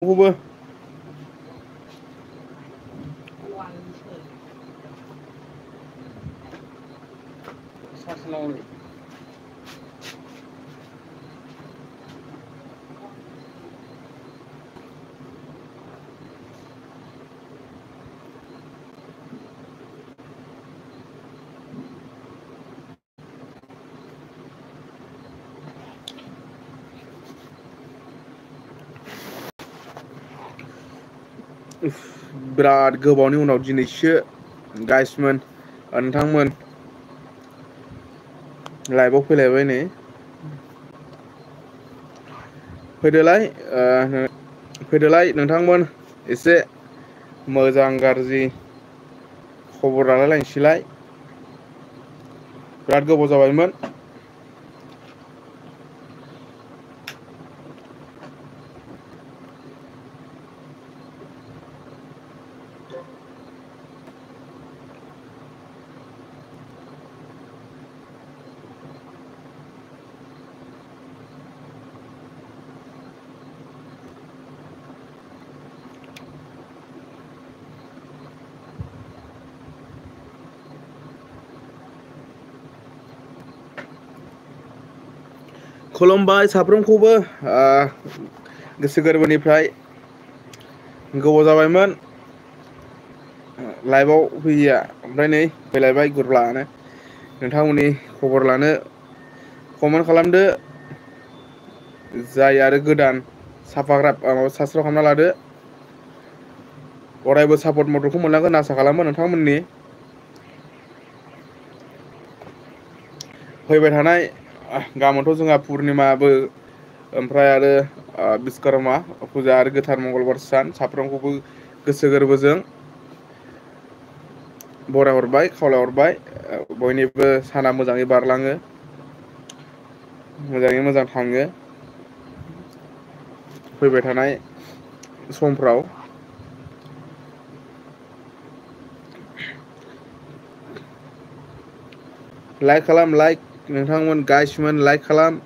खौबो बिराद गोबावनि उनाव दिनैसो गाइसमोन नोंथांमोन लाइभआव फैलायबाय नै फैदोलाय नोंथांमोन एसे मोजां गाज्रि खबर लालायलायनोसैलाय बिराद गोबाव जाबायमोन। खुलुमबाय साफ्रोमखौबो गोसो गोरबोनिफ्राय गोबाव जाबायमोन लाइभआव फैयैया ओमफ्राय नै फैलायबाय गुरब्लानो नोंथांमोननि खबर लानो कमेन्ट खालामदो जाय आरो गोदान साबसक्राइब खालामना लादो अरायबो सापर्ट मददखौ मोनलांगोन आसा खालामो नोंथांमोननि फैबाय थानाय गाबोनथ' जोंहा पुर्निमाबो ओमफ्राय आरो बिस्वकर्मा फुजा आरो गोथार मंगलबार सान साफ्रोमखौबो गोसो गोरबोजों बरायहरबाय खावलायहरबाय बयनिबो साना मोजाङै बारलाङो मोजाङै मोजां थाङो फैबाय थानाय समफ्राव लाइक खालाम नोंथांमोन गाइसमोन लाइक खालाम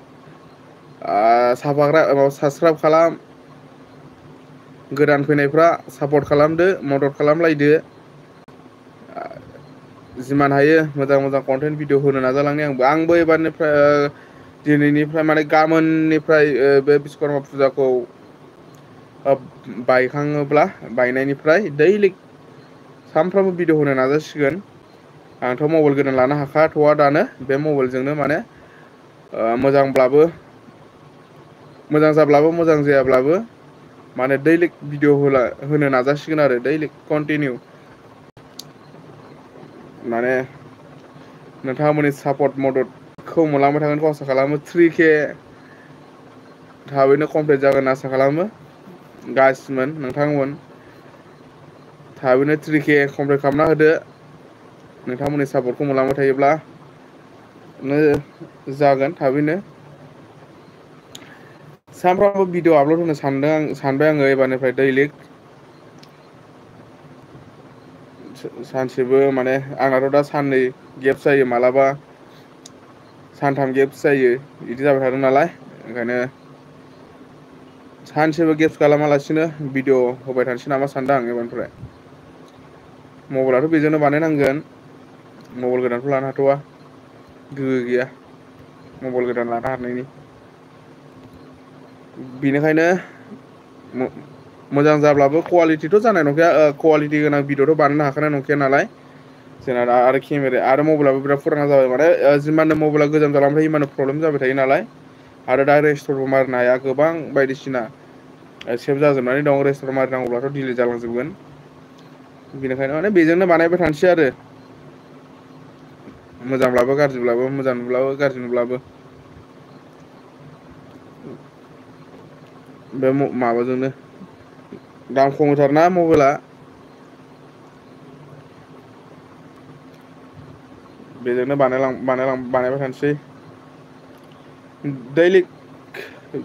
साबसक्राइब खालाम गोदान फैनायफ्रा सापर्ट खालामदो मदद खालामलायदो जिमान हायो मोजां मोजां कन्टेन्ट भिडिअ होनो नाजालांनो आंबो एबारनिफ्राय दिनैनिफ्राय माने गाबोननिफ्राय बे बिश्वकर्मा फुजाखौ बायखाङोब्ला बायनायनिफ्राय दैलि सानफ्रामबो भिडिअ होनो नाजासिगोन। आंथ' मबाइल गोदान लानो हाखाथ'वा दानो बे मबाइलजोंनो माने मोजां जाब्लाबो मोजां जायाब्लाबो माने दैलिक भिडिअ होनो नाजासिगोन आरो दैलिक कन्टिनिउ माने नोंथांमोननि सापर्ट मददखौ मोनलांबाय थागोनखौ आसा खालामो 3K थाबैनो कमप्लिट जागोन आसा खालामो गाइसमोन नोंथांमोन थाबैनो 3K कमप्लिट खालामना होदो नोंथांमोननि सापर्टखौ मोनलांबाय थायोब्ला जागोन थाबैनो सानफ्रामबो भिडिअ आपल'ड होनो सानबाय आङो एबारनिफ्राय दैलिक सानसेबो माने आंनाथ' दा साननै गेप्स जायो मालाबा सानथाम गेप्स जायो बिदि जाबाय थादों नालाय ओंखायनो सानसेबो गेप्स खालामालासिनो भिडिअ होबाय थानोसै नामा सानदों आं एबारनिफ्राय मबाइलाथ' बेजोंनो बानायनांगोन मबाइल गोदानथ' लानो हाथ'वा गोहो गैया मबाइल गोदान लानो हानायनि बेनिखायनो मोजां जाब्लाबो कुवालिटिथ' जानाय नंखाया कुवालिटि गोनां भिडिअ'थ' बानायनो हाखानाय नंखाया नालाय जोंना दा आरो केमेरा आरो मबाइलाबो बिराद फुराना जाबाय माने जिमाननो मबाइला गोजाम जालांबाय थायो इमाननो प्रब्लेम जाबाय थायो नालाय आरो दा रेस्टरबो मारिनो हाया गोबां बायदिसिना सेभ जाजोबनानै दं रेस्टर मारिनांगौब्लाथ' डिलिट जालांजोबगोन बेनिखायनो माने बेजोंनो बानायबाय थानोसै आरो मोजांब्लाबो गाज्रिब्लाबो मोजां नुब्लाबो गाज्रि नुब्लाबो बे माबाजोंनो दाम खमथारना मबाइला बेजोंनो बानायबाय थानोसै दैलिक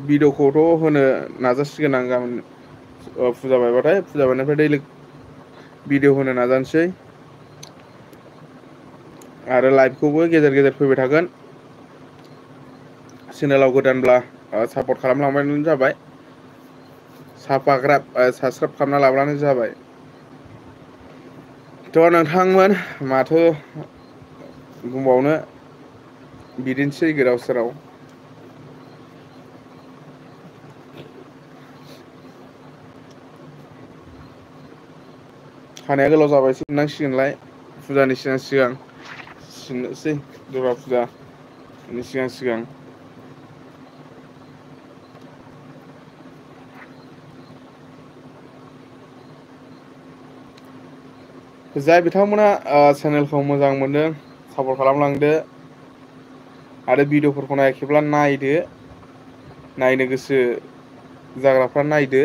भिडिअ'खौथ' होनो नाजासिगोन आं गाबोन फुजा बायबाथाय फुजा बायनायनिफ्राय दैलिक भिडिअ होनो नाजानोसै आरो लाइभखौबो गेजेर गेजेर फैबाय थागोन चेनेलाव गोदानब्ला सापर्ट खालामलांबानो जाबाय साबस्क्राइब खालामना लाब्लानो जाबाय। थ' नोंथांमोन माथो बुंबावनो बिदिनोसै गोदाव सोराव। खानाया गोलाव जाबाय सिननांसिगोनलाय फुजानि सिगां सिननोसै दुर्गा फुजानि सिगां जाय बिथांमोना चेनेलखौ मोजां मोनदों सापर्ट खालामलांदो आरो भिडिअफोरखौ नायाखैब्ला नायदो, नायनो गोसो जाग्राफ्रा नायदो।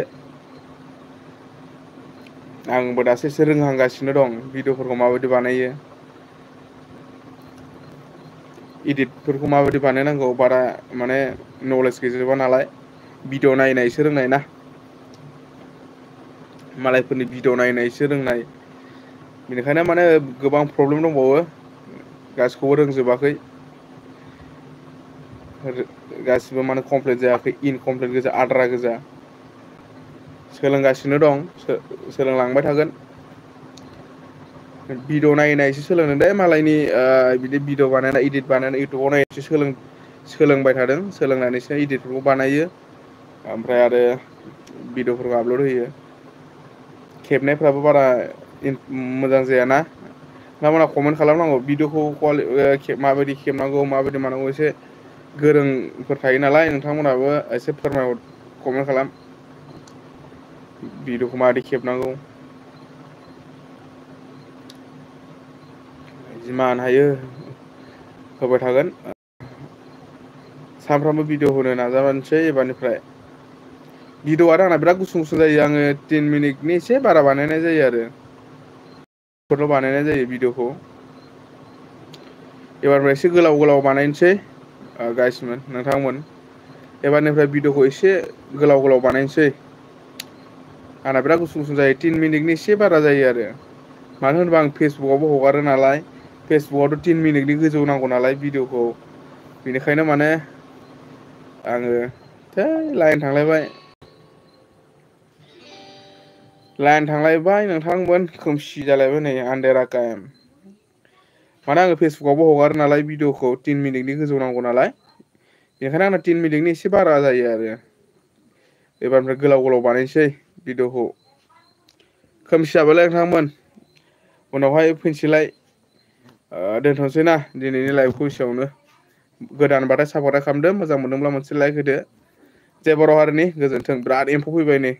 आंबो दासो एसे रोंहांगासिनो दं भिडिअफोरखौ माबायदि बानायो, इदिटफोरखौ माबायदि बानायनांगौ बारा माने नलेज गैजोबा नालाय, भिडिअ नायनायसो रोंनाय ना, मालायफोरनि भिडिअ नायनायसो रोंनाय, बेनिखायनो माने गोबां प्रब्लेम दंबावो गासिखौबो रोंजोबाखै, गासिबो माने कमप्लिट जायाखै इनकमप्लिट गोजा आद्रा गोजा सोलोंगासिनो दं सोलोंलांबाय थागोन। भिडिअ नायै नायैसो सोलोंदों दे मालायनि बिदि भिडिअ बानायनाय इदिट बानायनाय इउटुबाव नायनासो सोलोंबाय थादों, सोलोंनानैसो इदिटफोरखौ बानायो ओमफ्राय आरो भिडिअफोरखौ आपलड होयो। खेबनायफ्राबो बारा मोजां जायाना, नोंथांमोना कमेन्ट खालामनांगौ भिडिअखौ माबायदि खेबनांगौ माबायदि मानांगौ एसे गोरोंफोर थायो नालाय नोंथांमोनहाबो एसे फोरमायहर कमेन्ट खालाम भिडिअखौ माबायदि खेबनांगौ, जिमान हायो होबाय थागोन, सानफ्रामबो भिडिअ होनो नाजाबानोसै एबारनिफ्राय। भिडिअआ आंना बिराद गुसुं गुसुं जायो, आङो 3 मिनिटनि एसे बारा बानायनाय जायो आरो बानायनाय जायो भिडिअखौ। एबारनिफ्राय एसे गोलाव गोलाव बानायनोसै गाइसमोन नोंथांमोन, एबारनिफ्राय भिडिअखौ एसे गोलाव गोलाव बानायनोसै, आंना बिराद गुसुं गुसुं जायो 3 मिनिटनि एसे बारा जायो आरो, मानो होनोबा आं फेसबुकआवबो हगारो नालाय, फेसबुकआवथ' 3 मिनिटनि गोजौ नांगौ नालाय भिडिअखौ, बेनिखायनो माने आङो थै लाइन थांलायबाय नोंथांमोन खोमसि जालायबाय नै आन्धेरा टाइम, माने आङो फेसबुकआवबो हगारो नालाय भिडिअखौ 3 मिनिटनि गोजौ नांगौ नालाय, बेनिखायनो आंना 3 मिनिटनि एसे बारा जायो आरो, एबारनिफ्राय गोलाव गोलाव बानायनोसै भिडिअखौ। खोमसि जाबायलै नोंथांमोन उनावहाय फैनोसैलाय, दोनथ'नोसै ना दिनैनि लाइभखौ एसेयावनो, गोदानबाथाय सापर्ट खालामदो, मोजां मोनदोंब्ला मोनसे लाइक होदो। जय बर' हारिनि गोजोन्थों। बिराद एम्फौ फैबाय नै।